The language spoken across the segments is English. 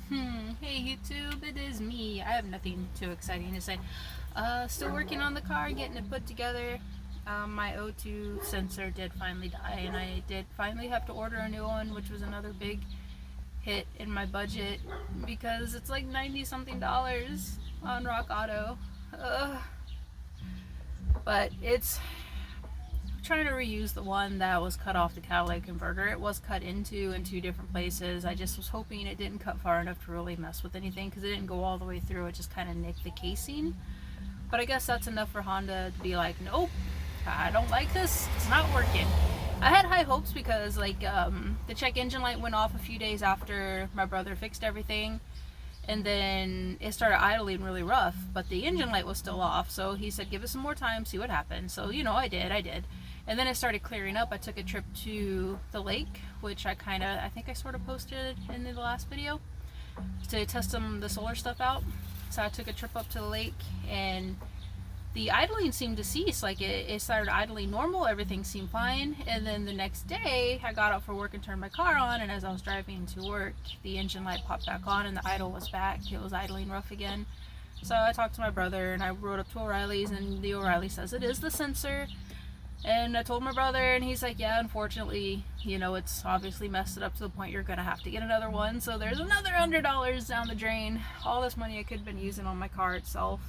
Hey YouTube, it is me. I have nothing too exciting to say. Still working on the car, getting it put together. My O2 sensor did finally die, and I did finally have to order a new one, which was another big hit in my budget because it's like 90 something dollars on Rock Auto. But it's trying to reuse the one that was cut off the catalytic converter. It was cut into in two different places. I just was hoping it didn't cut far enough to really mess with anything because it didn't go all the way through. It just kind of nicked the casing. But I guess that's enough for Honda to be like, nope, I don't like this. It's not working. I had high hopes because like the check engine light went off a few days after my brother fixed everything. And then it started idling really rough, but the engine light was still off. So he said, give it some more time, see what happens. So, you know, I did. And then it started clearing up. I took a trip to the lake, which I think I sort of posted in the last video to test the solar stuff out. So I took a trip up to the lake and the idling seemed to cease. Like it started idling normal, everything seemed fine. And then the next day I got up for work and turned my car on, and as I was driving to work, the engine light popped back on and the idle was back. It was idling rough again. So I talked to my brother and I rode up to O'Reilly's, and the O'Reilly says it is the sensor. And I told my brother, and he's like, yeah, unfortunately, you know, it's obviously messed it up to the point you're gonna have to get another one. So there's another $100 down the drain. All this money I could have been using on my car itself.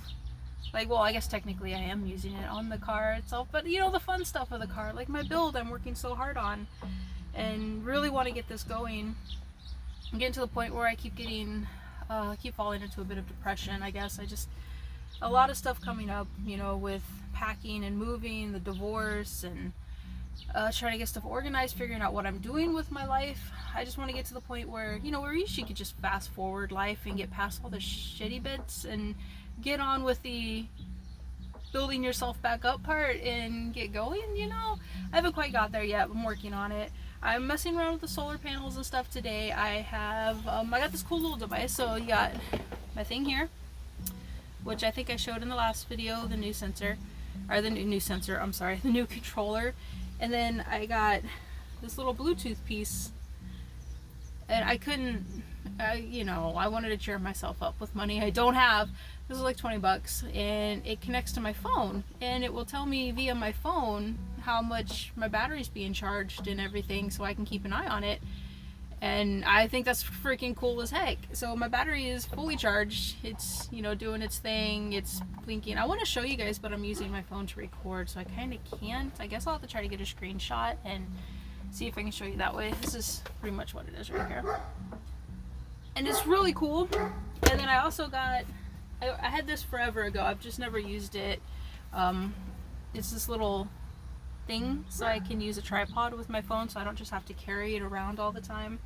Like, well, I guess technically I am using it on the car itself, but you know, the fun stuff of the car, like my build I'm working so hard on and really want to get this going. I'm getting to the point where I keep falling into a bit of depression, I guess. A lot of stuff coming up, you know, with packing and moving, the divorce, and trying to get stuff organized, figuring out what I'm doing with my life. I just want to get to the point where, you know, where you could just fast forward life and get past all the shitty bits and get on with the building yourself back up part and get going, you know. I haven't quite got there yet. I'm working on it. I'm messing around with the solar panels and stuff today. I got this cool little device. So you got my thing here, which I think I showed in the last video, the new controller. And then I got this little Bluetooth piece, and I wanted to cheer myself up with money I don't have. This is like 20 bucks, and it connects to my phone, and it will tell me via my phone how much my battery's being charged and everything, so I can keep an eye on it. And I think that's freaking cool as heck. So my battery is fully charged. It's, you know, doing its thing. It's blinking. I want to show you guys, but I'm using my phone to record, so I kind of can't. I guess I'll have to try to get a screenshot and see if I can show you that way. This is pretty much what it is right here. And it's really cool. And then I also got, I had this forever ago. I've just never used it. It's this little thing so I can use a tripod with my phone, so I don't just have to carry it around all the time.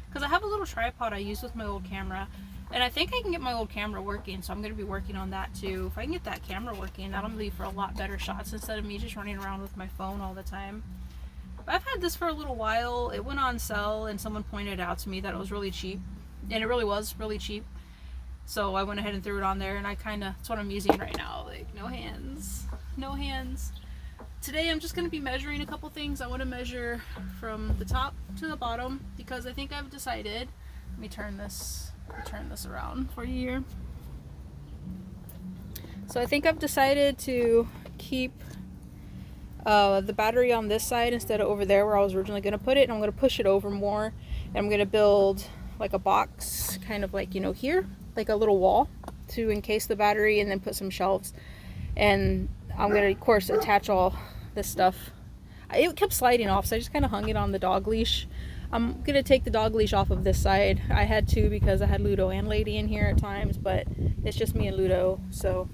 Because I have a little tripod I use with my old camera, and I think I can get my old camera working, so I'm going to be working on that too. If I can get that camera working, that'll be for a lot better shots instead of me just running around with my phone all the time. But I've had this for a little while. It went on sale and someone pointed out to me that it was really cheap, and it really was really cheap. So I went ahead and threw it on there, and that's what I'm using right now. Like, no hands. Today I'm just going to be measuring a couple things. I want to measure from the top to the bottom because I think I've decided. Let me turn this around for you here. So I think I've decided to keep the battery on this side instead of over there where I was originally going to put it. And I'm going to push it over more, and I'm going to build like a box, kind of like, you know, here, like a little wall to encase the battery, and then put some shelves. And I'm going to, of course, attach all this stuff. It kept sliding off, so I just kind of hung it on the dog leash. I'm going to take the dog leash off of this side. I had to because I had Ludo and Lady in here at times, but it's just me and Ludo. So,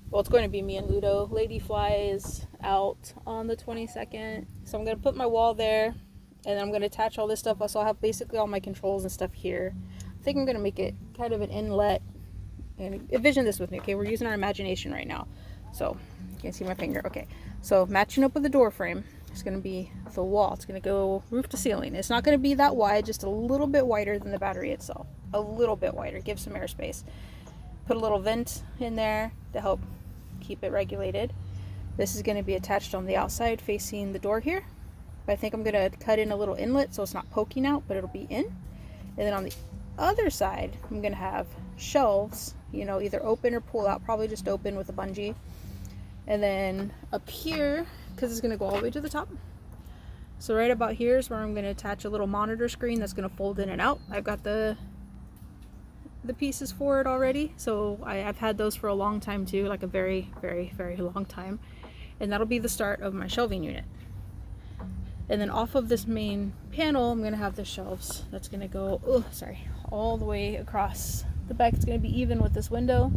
well, it's going to be me and Ludo. Lady flies out on the 22nd. So I'm going to put my wall there, and then I'm going to attach all this stuff. So I'll have basically all my controls and stuff here. I think I'm going to make it kind of an inlet. And envision this with me, okay? We're using our imagination right now. So, you can't see my finger. Okay, so matching up with the door frame, it's going to be the wall. It's going to go roof to ceiling. It's not going to be that wide, just a little bit wider than the battery itself. A little bit wider, give some airspace. Put a little vent in there to help keep it regulated. This is going to be attached on the outside facing the door here. But I think I'm going to cut in a little inlet so it's not poking out, but it'll be in. And then on the other side, I'm gonna have shelves, you know, either open or pull out, probably just open with a bungee. And then up here, because it's gonna go all the way to the top, so right about here is where I'm gonna attach a little monitor screen that's gonna fold in and out. I've got the pieces for it already, so I've had those for a long time too, like a very, very, very long time. And that'll be the start of my shelving unit. And then off of this main panel, I'm gonna have the shelves that's gonna go, all the way across the back. It's gonna be even with this window,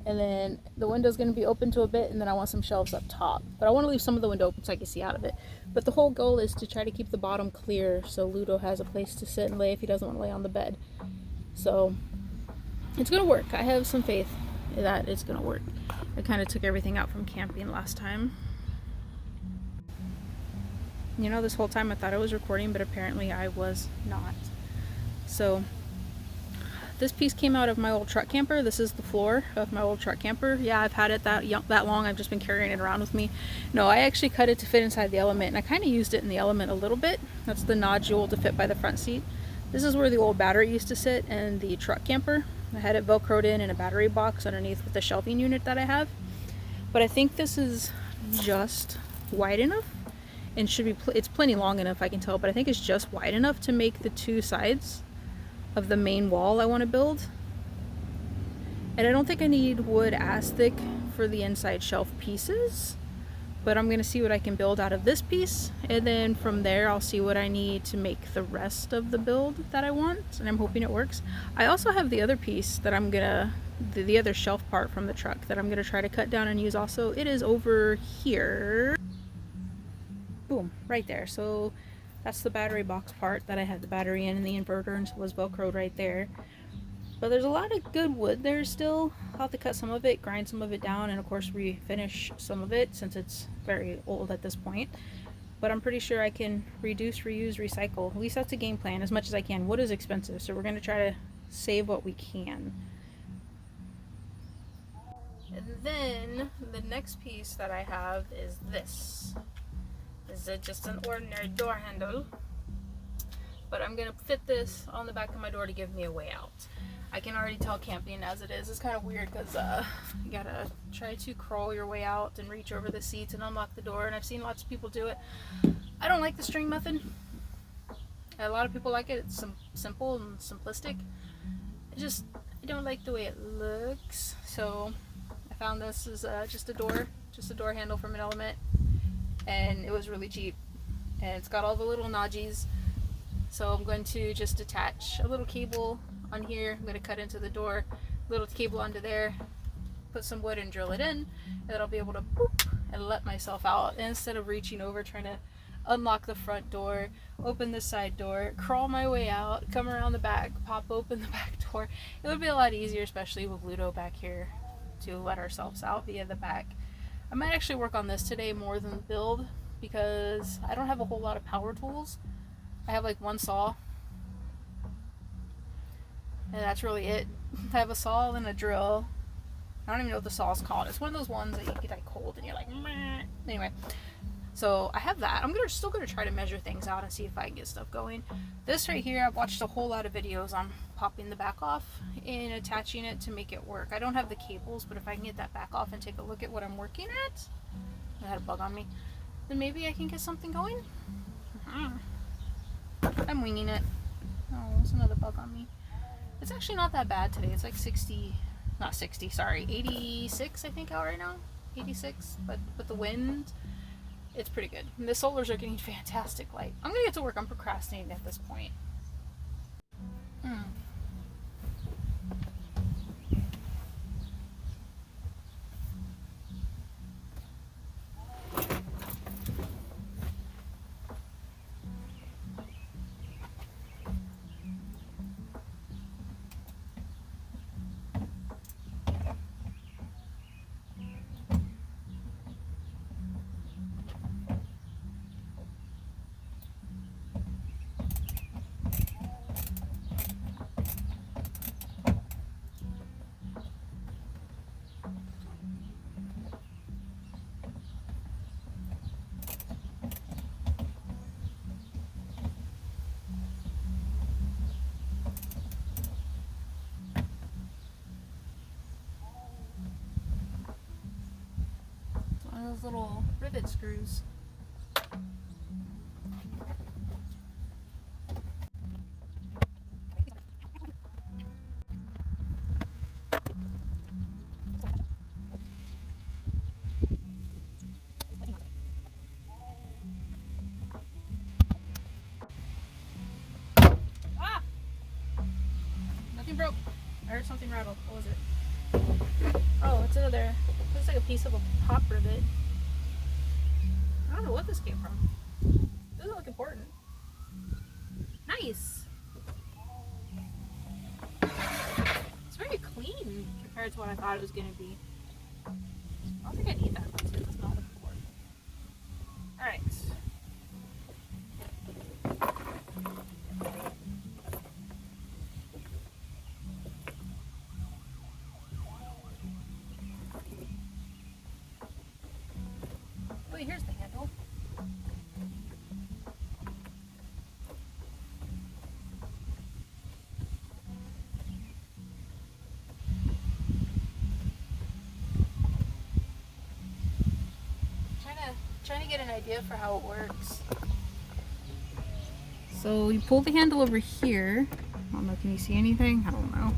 and then the window's gonna be open to a bit, and then I want some shelves up top. But I want to leave some of the window open so I can see out of it. But the whole goal is to try to keep the bottom clear so Ludo has a place to sit and lay if he doesn't want to lay on the bed. So it's gonna work. I have some faith that it's gonna work. I kind of took everything out from camping last time. You know, this whole time I thought I was recording, but apparently I was not. So this piece came out of my old truck camper. This is the floor of my old truck camper. Yeah, I've had it that long. I've just been carrying it around with me. No, I actually cut it to fit inside the Element, and I kind of used it in the Element a little bit. That's the nodule to fit by the front seat. This is where the old battery used to sit in the truck camper. I had it velcroed in a battery box underneath with the shelving unit that I have. But I think this is just wide enough, and should be it's plenty long enough, I can tell, but I think it's just wide enough to make the two sides of the main wall I want to build. And I don't think I need wood as thick for the inside shelf pieces, but I'm gonna see what I can build out of this piece, and then from there I'll see what I need to make the rest of the build that I want, and I'm hoping it works. I also have the other piece that I'm gonna, the other shelf part from the truck that I'm gonna try to cut down and use also. It is over here. Boom, right there. So that's the battery box part that I had the battery in, and the inverter and was velcroed right there. But there's a lot of good wood there still. I'll have to cut some of it, grind some of it down, and of course refinish some of it since it's very old at this point. But I'm pretty sure I can reduce, reuse, recycle. At least that's the game plan, as much as I can. Wood is expensive, so we're going to try to save what we can. And then the next piece that I have is this. This is just an ordinary door handle, but I'm going to fit this on the back of my door to give me a way out. I can already tell camping as it is. It's kind of weird because you gotta try to crawl your way out and reach over the seats and unlock the door, and I've seen lots of people do it. I don't like the string method. A lot of people like it. It's simple and simplistic. I don't like the way it looks. So I found this is just a door handle from an Element, and it was really cheap, and it's got all the little nodgies. So I'm going to just attach a little cable on here. I'm going to cut into the door, little cable onto there, put some wood and drill it in, and then I'll be able to boop and let myself out instead of reaching over trying to unlock the front door, open the side door, crawl my way out, come around the back, pop open the back door. It would be a lot easier, especially with Ludo back here, to let ourselves out via the back. I might actually work on this today more than the build because I don't have a whole lot of power tools. I have like one saw, and that's really it. I have a saw and a drill. I don't even know what the saw is called. It's one of those ones that you get like cold and you're like, meh. Anyway, so I have that. I'm still gonna try to measure things out and see if I can get stuff going. This right here, I've watched a whole lot of videos on popping the back off and attaching it to make it work. I don't have the cables, but if I can get that back off and take a look at what I'm working at, I had a bug on me, then maybe I can get something going. I'm winging it. Oh, there's another bug on me. It's actually not that bad today. It's like 86 I think out right now. 86, but with the wind, it's pretty good. And the solars are getting fantastic light. I'm gonna get to work on procrastinating at this point. pivot screws. Ah! Nothing broke. I heard something rattle. What was it? Oh, it's another. Looks like a piece of a pop rivet. I don't know what this came from. Doesn't look important. Nice. It's very clean compared to what I thought it was going to be. I don't think I need that much. That's not looking for. Alright. Wait, here's the handle. Trying to get an idea for how it works. So you pull the handle over here. I don't know, can you see anything? I don't know.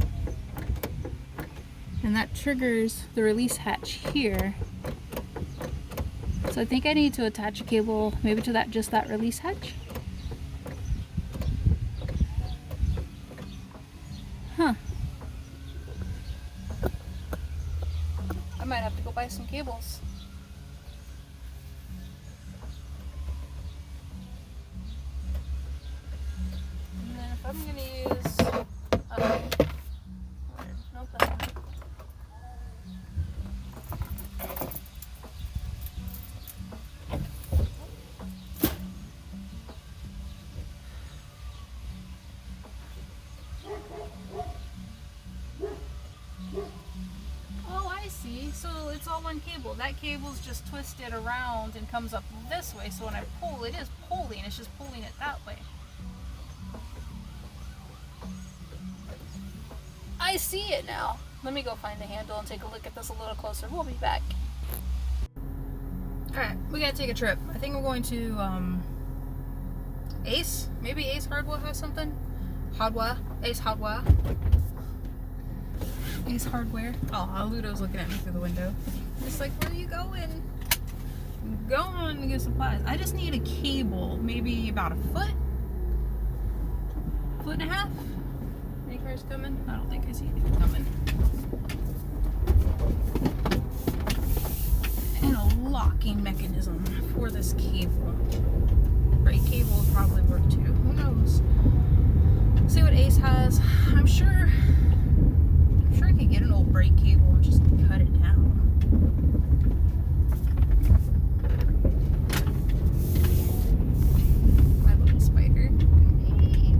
And that triggers the release hatch here. So I think I need to attach a cable maybe to that, just that release hatch. Huh. I might have to go buy some cables. And then if I'm going to use... nope, that's not. So it's all one cable. That cable's just twisted around and comes up this way. So when I pull, it is pulling. It's just pulling it that way. I see it now. Let me go find the handle and take a look at this a little closer. We'll be back. Alright, we gotta take a trip. I think we're going to Ace. Maybe Ace Hardware has something. Hardware. Ace Hardware. Ace Hardware. Oh, Ludo's looking at me through the window. It's like, where are you going? Go on and get supplies. I just need a cable, maybe about a foot and a half. Any cars coming? I don't think I see anything coming. And a locking mechanism for this cable. Brake cable would probably work too. Who knows? See what Ace has. I'm sure I could get an old brake cable and just cut it down. My little spider. Hey.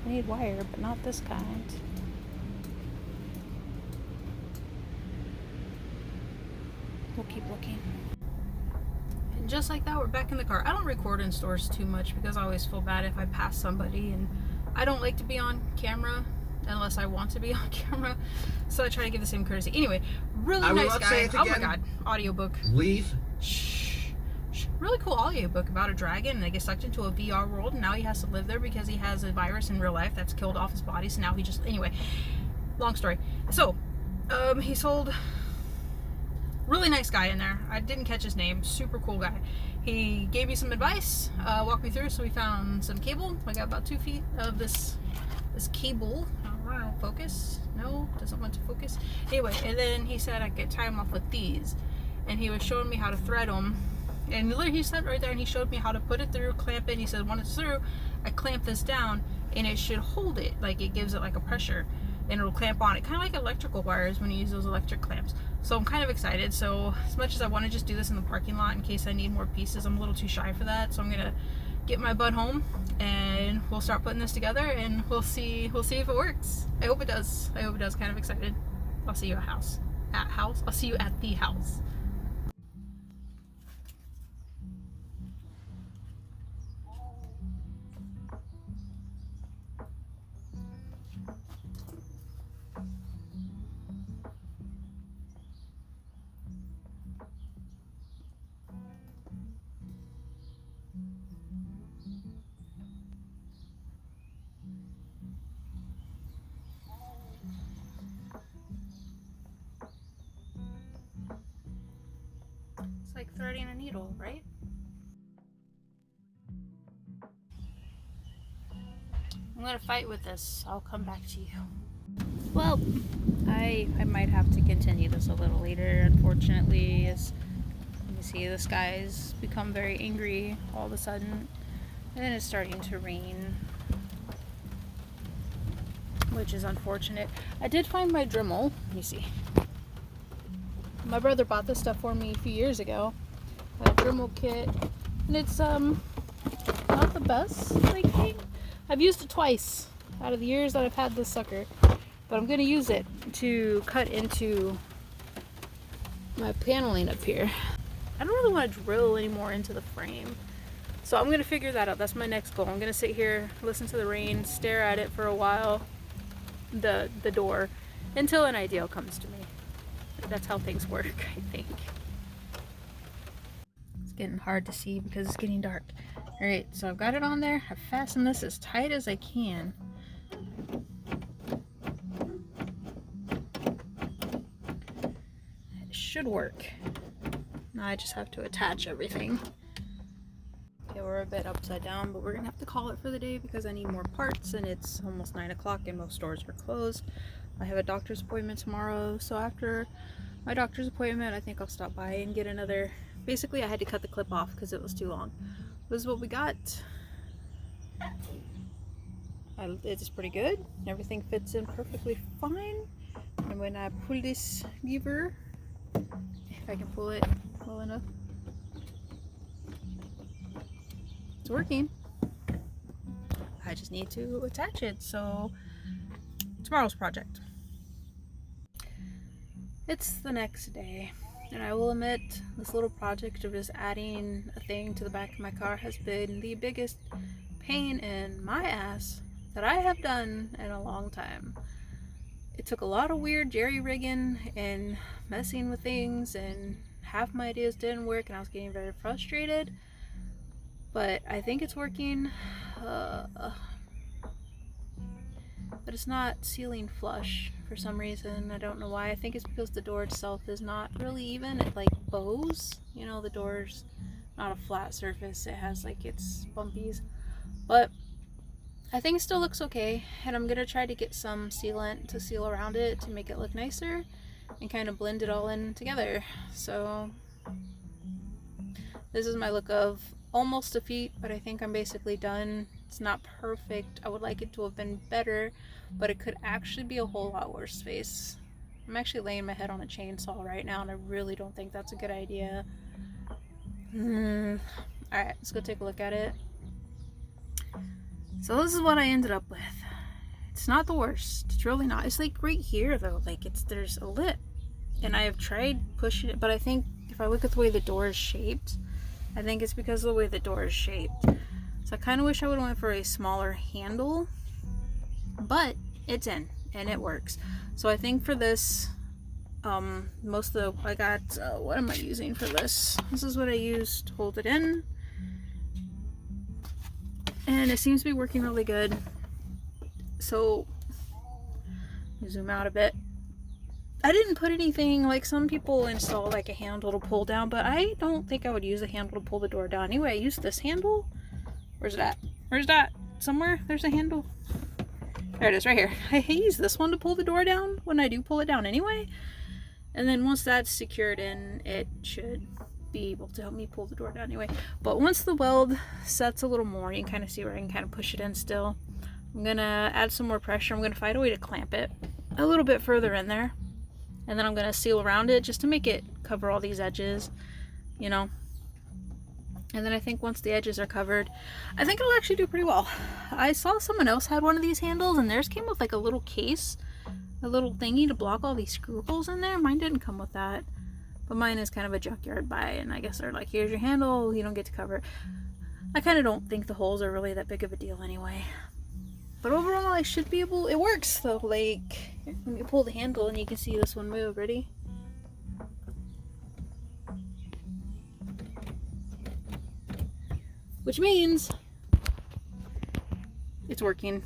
I need wire, but not this kind. We'll keep looking. And just like that, we're back in the car. I don't record in stores too much because I always feel bad if I pass somebody, and I don't like to be on camera unless I want to be on camera. So I try to give the same courtesy. Anyway, really nice guy. Oh my god, audiobook. Leave. Shh. Shh. really cool audiobook about a dragon, and they get sucked into a VR world, and now he has to live there because he has a virus in real life that's killed off his body. So now he just, anyway, long story. So he sold, really nice guy in there. I didn't catch his name. Super cool guy. He gave me some advice, walked me through. So we found some cable. I got about 2 feet of this cable. Wow, focus? No, doesn't want to focus. Anyway, and then he said I could tie them off with these, and he was showing me how to thread them. And literally, he sat right there and he showed me how to put it through, clamp it. He said, when it's through, I clamp this down, and it should hold it, like it gives it like a pressure, and it'll clamp on it, kind of like electrical wires when you use those electric clamps. So I'm kind of excited. So as much as I want to just do this in the parking lot in case I need more pieces, I'm a little too shy for that. So I'm gonna get my butt home and we'll start putting this together, and we'll see if it works. I hope it does. I hope it does. Kind of excited. I'll see you I'll see you at the house. It's like threading a needle, right? I'm gonna fight with this. I'll come back to you. Well, I might have to continue this a little later, unfortunately. As you see, the skies become very angry all of a sudden, and it's starting to rain, which is unfortunate. I did find my Dremel. Let me see. My brother bought this stuff for me a few years ago, a Dremel kit, and it's not the best thing. I've used it twice out of the years that I've had this sucker, but I'm gonna use it to cut into my paneling up here. I don't really want to drill anymore into the frame, so I'm gonna figure that out. That's my next goal. I'm gonna sit here, listen to the rain, stare at it for a while, the door, until an idea comes to me. That's how things work, I think. It's getting hard to see because it's getting dark. Alright, so I've got it on there. I've fastened this as tight as I can. It should work. Now I just have to attach everything. Okay, we're a bit upside down, but we're gonna have to call it for the day because I need more parts, and it's almost 9 o'clock and most stores are closed. I have a doctor's appointment tomorrow, so after my doctor's appointment, I think I'll stop by and get another. Basically, I had to cut the clip off because it was too long. This is what we got. It's pretty good. Everything fits in perfectly fine. And when I pull this lever, if I can pull it well enough, it's working. I just need to attach it. So tomorrow's project. It's the next day, and I will admit this little project of just adding a thing to the back of my car has been the biggest pain in my ass that I have done in a long time. It took a lot of weird jerry-rigging and messing with things, and half my ideas didn't work, and I was getting very frustrated, but I think it's working. But it's not sealing flush for some reason. I don't know why. I think it's because the door itself is not really even. It like bows. You know, the door's not a flat surface. It has like its bumpies. But I think it still looks okay. And I'm going to try to get some sealant to seal around it to make it look nicer and kind of blend it all in together. So this is my look of almost a feet, but I think I'm basically done. It's not perfect. I would like it to have been better, but it could actually be a whole lot worse face. I'm actually laying my head on a chainsaw right now, and I really don't think that's a good idea. Alright, let's go take a look at it. So this is what I ended up with. It's not the worst. It's really not. It's like right here though, like there's a lip. And I have tried pushing it, but I think if I look at the way the door is shaped, I think it's because of the way the door is shaped. So I kind of wish I would have went for a smaller handle, but it's in and it works. So I think for this, Most of the, I got, what am I using for this? This is what I used to hold it in. And it seems to be working really good. So, zoom out a bit. I didn't put anything, like some people install like a handle to pull down, but I don't think I would use a handle to pull the door down. Anyway, I use this handle. Where's that? Where's that? Somewhere there's a handle. There it is, right here. I use this one to pull the door down when I do pull it down anyway. And then once that's secured in, it should be able to help me pull the door down anyway. But once the weld sets a little more, you can kind of see where I can kind of push it in still. I'm gonna add some more pressure. I'm gonna find a way to clamp it a little bit further in there. And then I'm gonna seal around it just to make it cover all these edges, you know. And then I think once the edges are covered, I think it'll actually do pretty well. I saw someone else had one of these handles and theirs came with like a little case, a little thingy to block all these screw holes in there. Mine didn't come with that. But mine is kind of a junkyard buy, and I guess they're like, here's your handle, you don't get to cover it. I kind of don't think the holes are really that big of a deal anyway. But overall, I should be able, it works though. Like, let me pull the handle and you can see this one move. Ready? Which means it's working.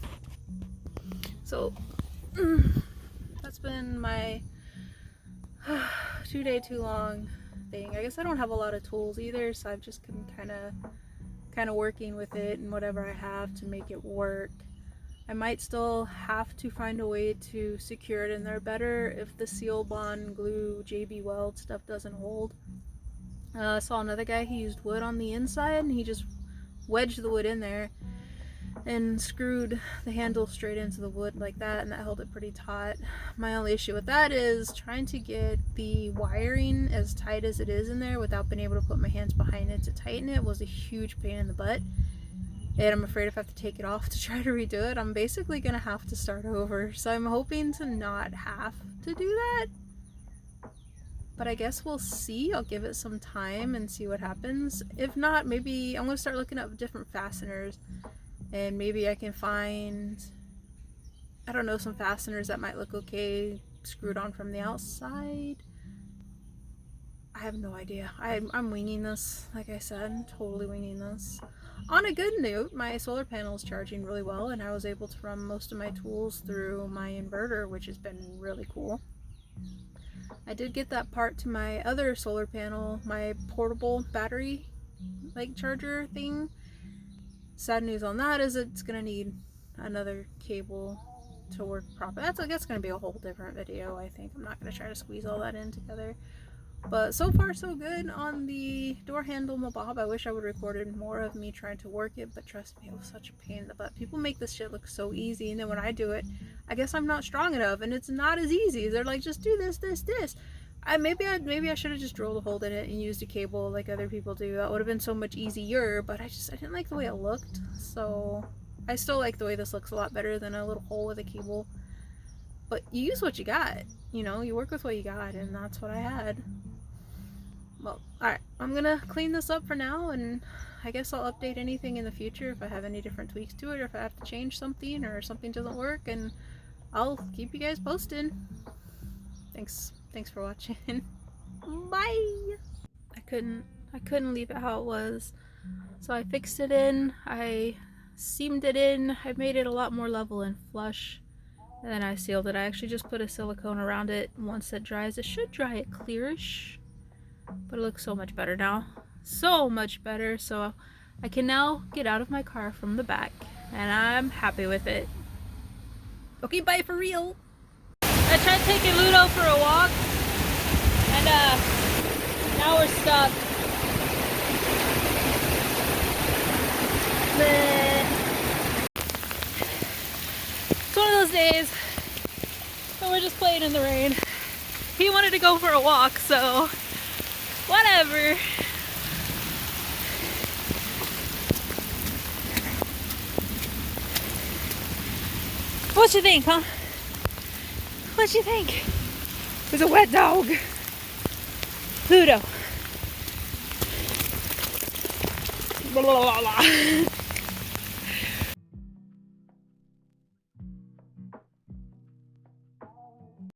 So that's been my 2 day too long thing. I guess I don't have a lot of tools either, so I've just been kind of working with it and whatever I have to make it work. I might still have to find a way to secure it in there better if the Seal Bond glue JB Weld stuff doesn't hold. I saw another guy, he used wood on the inside and he just wedged the wood in there and screwed the handle straight into the wood like that, and that held it pretty taut. My only issue with that is trying to get the wiring as tight as it is in there without being able to put my hands behind it to tighten it was a huge pain in the butt. And I'm afraid if I have to take it off to try to redo it, I'm basically gonna have to start over. So I'm hoping to not have to do that. But I guess we'll see. I'll give it some time and see what happens. If not, maybe I'm gonna start looking up different fasteners. And maybe I can find, I don't know, some fasteners that might look okay screwed on from the outside. I have no idea. I'm winging this, like I said, totally winging this. On a good note, my solar panel is charging really well and I was able to run most of my tools through my inverter, which has been really cool. I did get that part to my other solar panel, my portable battery like charger thing. Sad news on that is it's gonna need another cable to work properly. That's gonna be a whole different video, I think. I'm not gonna try to squeeze all that in together. But so far so good on the door handle mabob. I wish I would have recorded more of me trying to work it, but trust me, it was such a pain in the butt. People make this shit look so easy, and then when I do it, I guess I'm not strong enough, and it's not as easy. They're like, just do this, this, this. Maybe I should have just drilled a hole in it and used a cable like other people do. That would have been so much easier, but I didn't like the way it looked. So I still like the way this looks a lot better than a little hole with a cable. But you use what you got, you know, you work with what you got, and that's what I had. Well, alright, I'm gonna clean this up for now, and I guess I'll update anything in the future if I have any different tweaks to it, or if I have to change something, or something doesn't work, and I'll keep you guys posted. Thanks for watching. Bye! I couldn't leave it how it was, so I fixed it in, I seamed it in, I made it a lot more level and flush, and then I sealed it. I actually just put a silicone around it. Once it dries, it should dry it clearish. But it looks so much better now. So much better. So I can now get out of my car from the back. And I'm happy with it. Okay, bye for real. I tried taking Ludo for a walk. And now we're stuck. It's one of those days where we're just playing in the rain. He wanted to go for a walk, so whatever. What you think, huh? What you think? It's a wet dog. Ludo. Blah, blah, blah, blah.